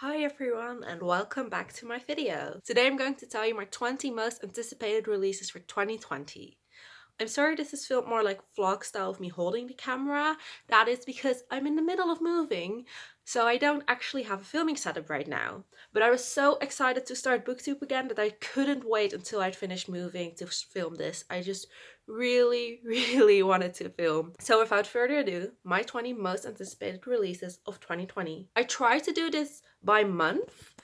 Hi everyone and welcome back to my video. Today I'm going to tell you my 20 most anticipated releases for 2020. I'm sorry this is filmed more like vlog style of me holding the camera. That is because I'm in the middle of moving, so I don't actually have a filming setup right now. But I was so excited to start booktube again that I couldn't wait until I'd finished moving to film this. I just really wanted to film. So without further ado, my 20 most anticipated releases of 2020. I tried to do this by month,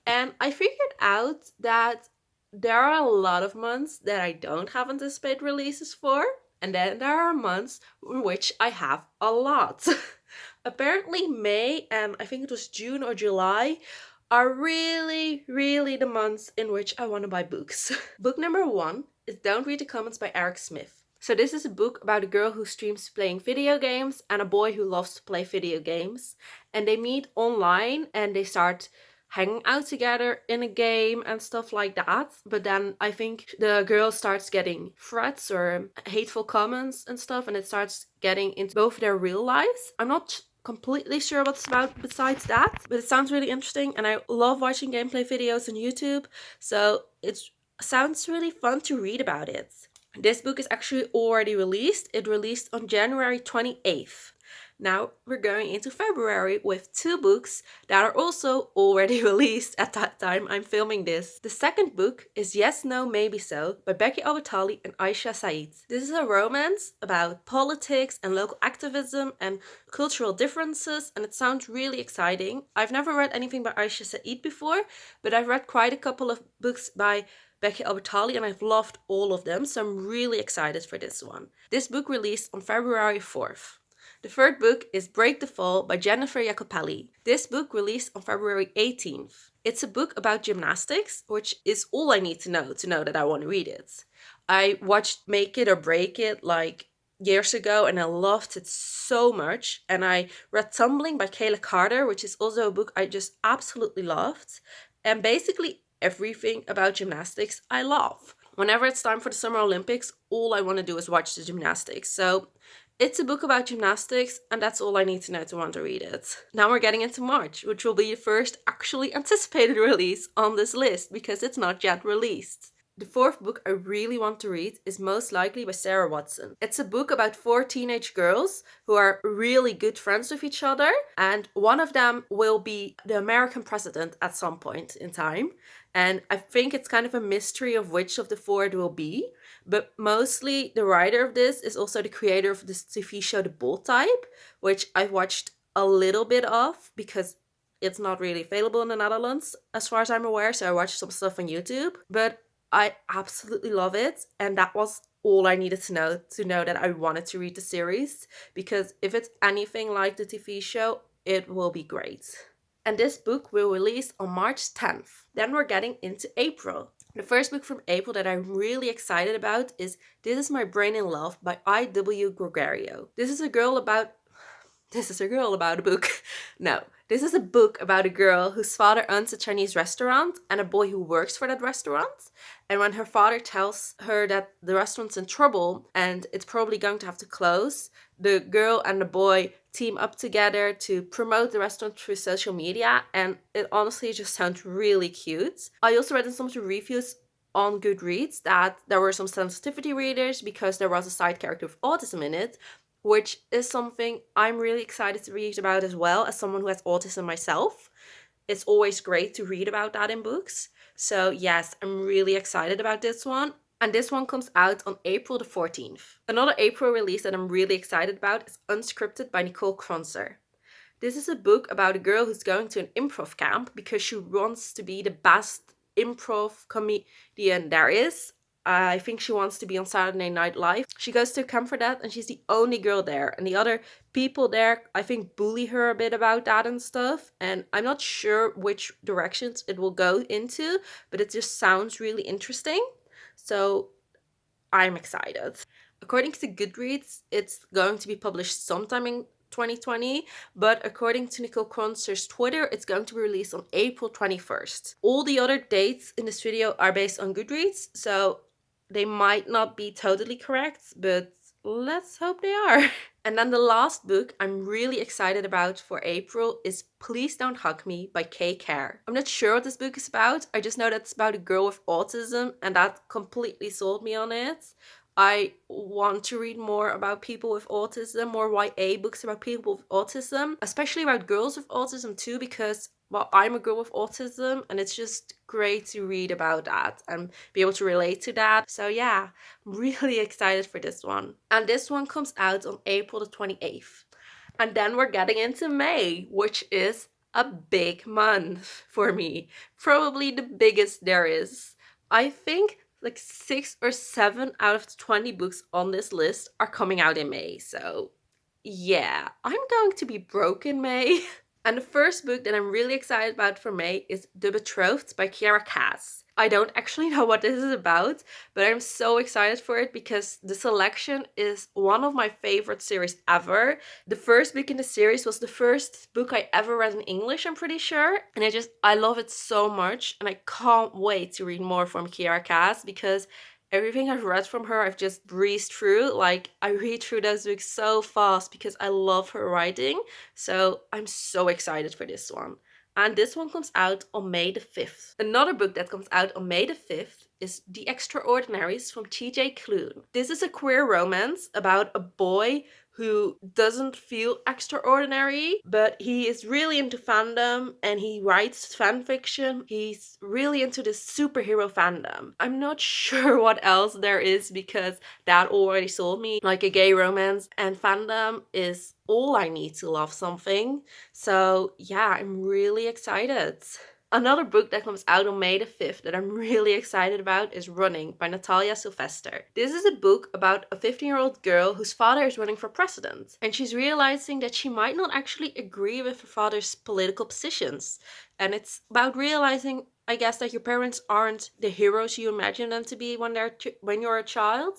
and I figured out that there are a lot of months that I don't have anticipated releases for, and then there are months in which I have a lot. Apparently, May and I think it was June or July are really the months in which I want to buy books. Book number one is Don't Read the Comments by Eric Smith. So this is a book about a girl who streams playing video games and a boy who loves to play video games. And they meet online and they start hanging out together in a game and stuff like that. But then I think the girl starts getting threats or hateful comments and stuff, and it starts getting into both their real lives. I'm not completely sure what it's about besides that, but it sounds really interesting, and I love watching gameplay videos on YouTube, so it sounds really fun to read about it. This book is actually already released. It released on January 28th. Now we're going into February with two books that are also already released at that time I'm filming this. The second book is Yes, No, Maybe So by Becky Albertalli and Aisha Saeed. This is a romance about politics and local activism and cultural differences, and it sounds really exciting. I've never read anything by Aisha Saeed before, but I've read quite a couple of books by Becky Albertalli and I've loved all of them, so I'm really excited for this one. This book released on February 4th. The third book is Break the Fall by Jennifer Iacopelli. This book released on February 18th. It's a book about gymnastics, which is all I need to know that I want to read it. I watched Make It or Break It like years ago and I loved it so much. And I read Tumbling by Caela, which is also a book I just absolutely loved. And basically everything about gymnastics I love. Whenever it's time for the Summer Olympics, all I want to do is watch the gymnastics. So it's a book about gymnastics, and that's all I need to know to want to read it. Now we're getting into March, which will be the first actually anticipated release on this list because it's not yet released. The fourth book I really want to read is Most Likely by Sarah Watson. It's a book about four teenage girls who are really good friends with each other, and one of them will be the American president at some point in time. And I think it's kind of a mystery of which of the four it will be. But mostly the writer of this is also the creator of this TV show The Bold Type, which I watched a little bit of because it's not really available in the Netherlands as far as I'm aware. So I watched some stuff on YouTube. But I absolutely love it, and that was all I needed to know that I wanted to read the series, because if it's anything like the TV show, it will be great. And this book will release on March 10th. Then we're getting into April. The first book from April that I'm really excited about is This Is My Brain in Love by I.W. Gregario. This is a girl about a book. No, this is a book about a girl whose father owns a Chinese restaurant and a boy who works for that restaurant. And when her father tells her that the restaurant's in trouble and it's probably going to have to close, the girl and the boy team up together to promote the restaurant through social media, and it honestly just sounds really cute. I also read in some of the reviews on Goodreads that there were some sensitivity readers because there was a side character with autism in it, which is something I'm really excited to read about as well, as someone who has autism myself. It's always great to read about that in books. So yes, I'm really excited about this one. And this one comes out on April the 14th. Another April release that I'm really excited about is Unscripted by Nicole Kronzer. This is a book about a girl who's going to an improv camp because she wants to be the best improv comedian there is. I think she wants to be on Saturday Night Live. She goes to a camp for that and she's the only girl there. And the other people there, I think, bully her a bit about that and stuff. And I'm not sure which directions it will go into, but it just sounds really interesting. So I'm excited. According to Goodreads, it's going to be published sometime in 2020, but according to Nicole Kronzer's Twitter, it's going to be released on April 21st. All the other dates in this video are based on Goodreads, so they might not be totally correct, but let's hope they are. And then the last book I'm really excited about for April is Please Don't Hug Me by Kerr. I'm not sure what this book is about. I just know that it's about a girl with autism, and that completely sold me on it. I want to read more about people with autism, more YA books about people with autism, especially about girls with autism too, because well, I'm a girl with autism, and it's just great to read about that and be able to relate to that. So yeah, I'm really excited for this one. And this one comes out on April the 28th. And then we're getting into May, which is a big month for me. Probably the biggest there is. I think like 6 or 7 out of the 20 books on this list are coming out in May. So yeah, I'm going to be broke in May. And the first book that I'm really excited about for May is The Betrothed by Kiera. I don't actually know what this is about, but I'm so excited for it because the selection is one of my favorite series ever. The first book in the series was the first book I ever read in English, I'm pretty sure. And I love it so much, and I can't wait to read more from Kiera because everything I've read from her, I've just breezed through. Like, I read through those books so fast because I love her writing. So I'm so excited for this one. And this one comes out on May the 5th. Another book that comes out on May the 5th is The Extraordinaries from TJ Klune. This is a queer romance about a boy who doesn't feel extraordinary, but he is really into fandom and he writes fan fiction. He's really into this superhero fandom. I'm not sure what else there is because that already sold me. Like, a gay romance and fandom is all I need to love something. So yeah, I'm really excited. Another book that comes out on May the 5th that I'm really excited about is Running by Natalia Sylvester. This is a book about a 15-year-old girl whose father is running for president, and she's realizing that she might not actually agree with her father's political positions. And it's about realizing, I guess, that your parents aren't the heroes you imagine them to be when you're a child.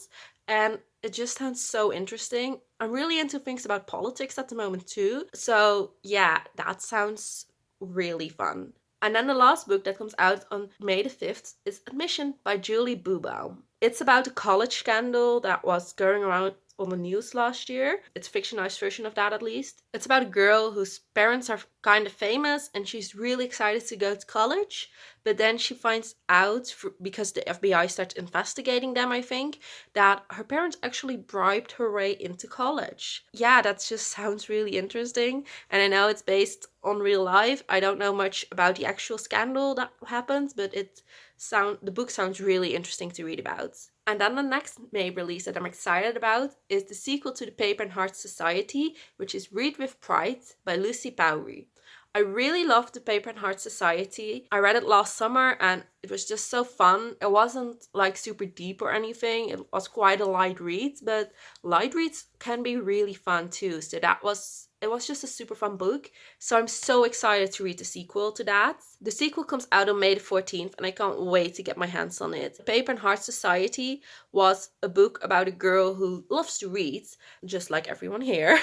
And it just sounds so interesting. I'm really into things about politics at the moment too. So yeah, that sounds really fun. And then the last book that comes out on May the 5th is Admission by Julie Buxbaum. It's about a college scandal that was going around on the news last year. It's a fictionalized version of that, at least. It's about a girl whose parents are kind of famous and she's really excited to go to college. But then she finds out, because the FBI starts investigating them, I think, that her parents actually bribed her way into college. Yeah, that just sounds really interesting. And I know it's based on real life. I don't know much about the actual scandal that happens, but the book sounds really interesting to read about. And then the next May release that I'm excited about is the sequel to The Paper and Heart Society, which is Read with Pride by Lucy Powrie. I really loved The Paper and Heart Society. I read it last summer and it was just so fun. It wasn't like super deep or anything. It was quite a light read, but light reads can be really fun too. So it was just a super fun book. So I'm so excited to read the sequel to that. The sequel comes out on May the 14th and I can't wait to get my hands on it. Paper and Heart Society was a book about a girl who loves to read, just like everyone here.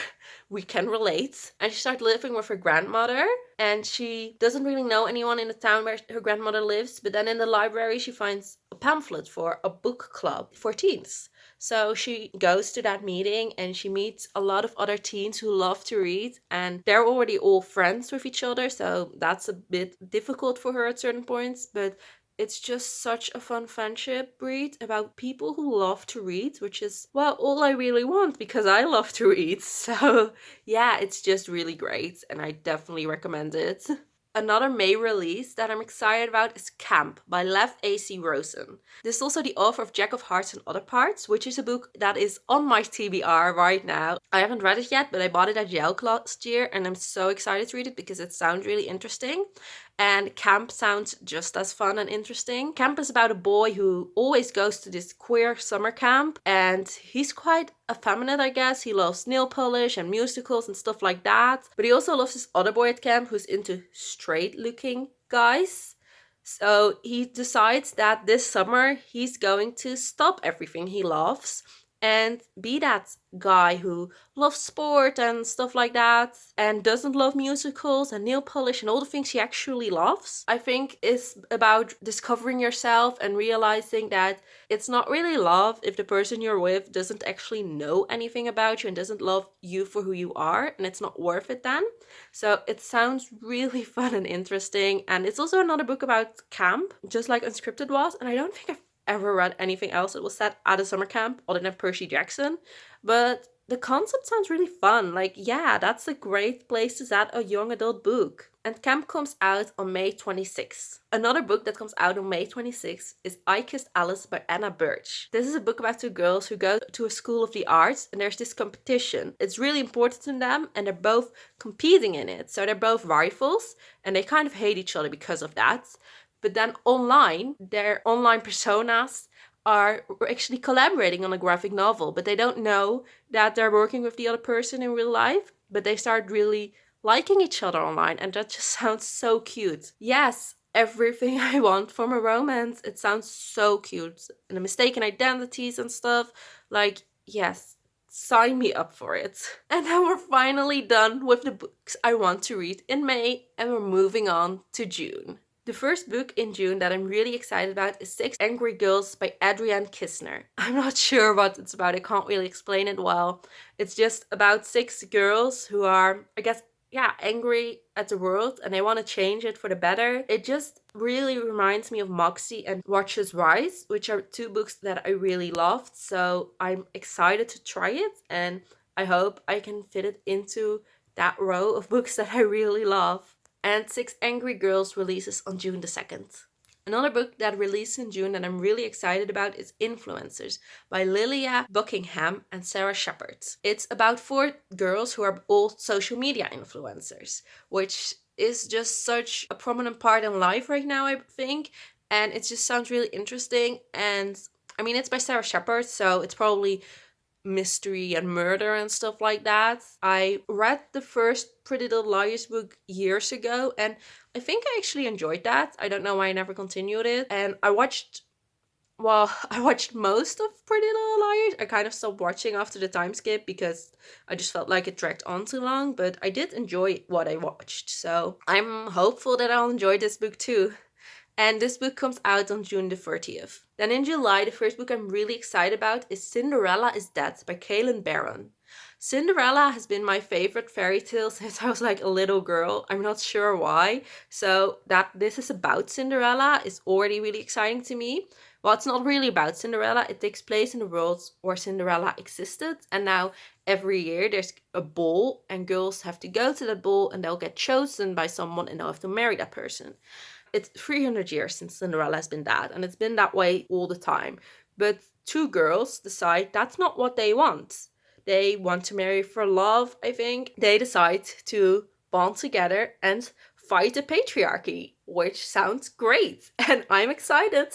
We can relate. And she started living with her grandmother, and she doesn't really know anyone in the town where her grandmother lives, but then in the library she finds a pamphlet for a book club for teens. So she goes to that meeting and she meets a lot of other teens who love to read, and they're already all friends with each other, so that's a bit difficult for her at certain points, but it's just such a fun friendship read about people who love to read, which is, well, all I really want because I love to read. So yeah, it's just really great and I definitely recommend it. Another May release that I'm excited about is Camp by Lev A.C. Rosen. This is also the author of Jack of Hearts and Other Parts, which is a book that is on my TBR right now. I haven't read it yet, but I bought it at Yelp last year and I'm so excited to read it because it sounds really interesting. And Camp sounds just as fun and interesting. Camp is about a boy who always goes to this queer summer camp, and he's quite effeminate, I guess. He loves nail polish and musicals and stuff like that. But he also loves this other boy at camp who's into straight-looking guys. So he decides that this summer he's going to stop everything he loves and be that guy who loves sport and stuff like that and doesn't love musicals and nail polish and all the things he actually loves. I think is about discovering yourself and realizing that it's not really love if the person you're with doesn't actually know anything about you and doesn't love you for who you are, and it's not worth it then. So it sounds really fun and interesting, and it's also another book about camp, just like Unscripted was, and I don't think I've ever read anything else that was set at a summer camp other than Percy Jackson. But the concept sounds really fun. Like, yeah, that's a great place to set a young adult book. And Camp comes out on May 26th. Another book that comes out on May 26th is I Kissed Alice by Anna Birch. This is a book about two girls who go to a school of the arts and there's this competition. It's really important to them and they're both competing in it. So they're both rivals and they kind of hate each other because of that. But then online, their online personas are actually collaborating on a graphic novel, but they don't know that they're working with the other person in real life, but they start really liking each other online, and that just sounds so cute. Yes, everything I want from a romance. It sounds so cute. And the mistaken identities and stuff. Like, yes, sign me up for it. And now we're finally done with the books I want to read in May, and we're moving on to June. The first book in June that I'm really excited about is Six Angry Girls by Adrienne Kistner. I'm not sure what it's about, I can't really explain it well. It's just about six girls who are, I guess, angry at the world and they want to change it for the better. It just really reminds me of Moxie and Watchers Rise, which are two books that I really loved. So I'm excited to try it and I hope I can fit it into that row of books that I really love. And Six Angry Girls releases on June the 2nd. Another book that released in June that I'm really excited about is Influencers by Lilia Buckingham and Sarah Shepard. It's about four girls who are all social media influencers, which is just such a prominent part in life right now, I think. And it just sounds really interesting. And I mean, it's by Sarah Shepard, so it's probably mystery and murder and stuff like that. I read the first Pretty Little Liars book years ago and I think I actually enjoyed that. I don't know why I never continued it. And I watched most of Pretty Little Liars. I kind of stopped watching after the time skip because I just felt like it dragged on too long, but I did enjoy what I watched. So I'm hopeful that I'll enjoy this book too. And this book comes out on June the 30th. Then in July, the first book I'm really excited about is Cinderella is Dead by Kaylin Barron. Cinderella has been my favorite fairy tale since I was like a little girl. I'm not sure why. So that this is about Cinderella is already really exciting to me. Well, it's not really about Cinderella. It takes place in the world where Cinderella existed. And now every year there's a ball and girls have to go to that ball and they'll get chosen by someone and they'll have to marry that person. It's 300 years since Cinderella has been dead, and it's been that way all the time. But two girls decide that's not what they want. They want to marry for love, I think. They decide to bond together and fight the patriarchy, which sounds great, and I'm excited.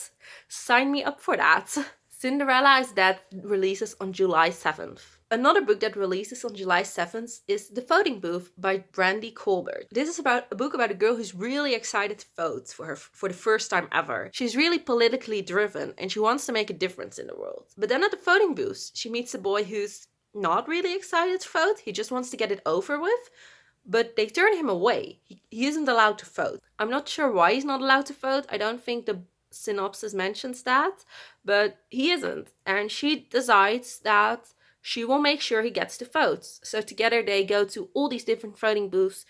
Sign me up for that. Cinderella is Dead releases on July 7th. Another book that releases on July 7th is The Voting Booth by Brandy Colbert. This is about a book about a girl who's really excited to vote for the first time ever. She's really politically driven and she wants to make a difference in the world. But then at the voting booth, she meets a boy who's not really excited to vote. He just wants to get it over with. But they turn him away. He isn't allowed to vote. I'm not sure why he's not allowed to vote. I don't think the synopsis mentions that, but he isn't. And she decides that she will make sure he gets the votes. So together they go to all these different voting booths,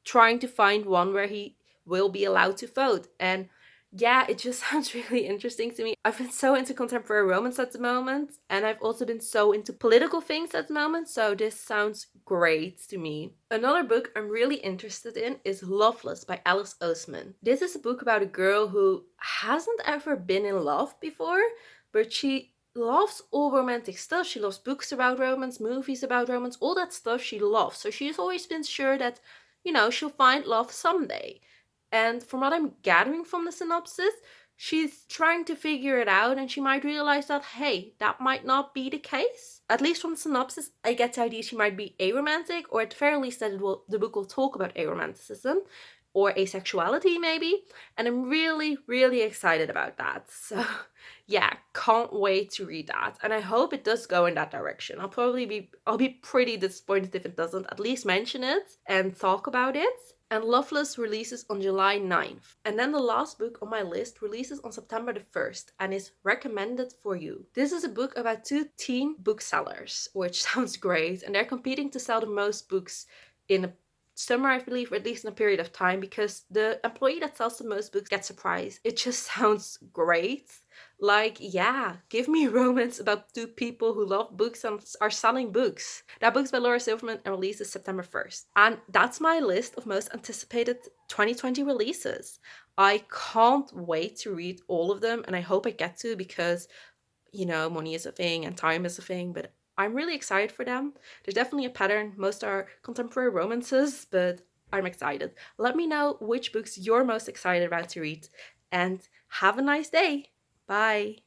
trying to find one where he will be allowed to vote. And yeah, it just sounds really interesting to me. I've been so into contemporary romance at the moment, and I've also been so into political things at the moment, so this sounds great to me. Another book I'm really interested in is Loveless by Alice Oseman. This is a book about a girl who hasn't ever been in love before, but she loves all romantic stuff. She loves books about romance, movies about romance, all that stuff she loves. So she's always been sure that, she'll find love someday. And from what I'm gathering from the synopsis, she's trying to figure it out and she might realize that, hey, that might not be the case. At least from the synopsis, I get the idea she might be aromantic, or at the very least that the book will talk about aromanticism. or asexuality maybe, and I'm really, really excited about that. So yeah, can't wait to read that, and I hope it does go in that direction. I'll be pretty disappointed if it doesn't at least mention it and talk about it. And Loveless releases on July 9th. And then the last book on my list releases on September the 1st and is recommended for you. This is a book about two teen booksellers, which sounds great, and they're competing to sell the most books in a summer, I believe, or at least in a period of time, because the employee that sells the most books gets a prize. It just sounds great. Like, yeah, give me romance about two people who love books and are selling books. That book's by Laura Silverman and releases September 1st. And that's my list of most anticipated 2020 releases. I can't wait to read all of them, and I hope I get to, because, you know, money is a thing and time is a thing, but I'm really excited for them. There's definitely a pattern. Most are contemporary romances, but I'm excited. Let me know which books you're most excited about to read, and have a nice day. Bye.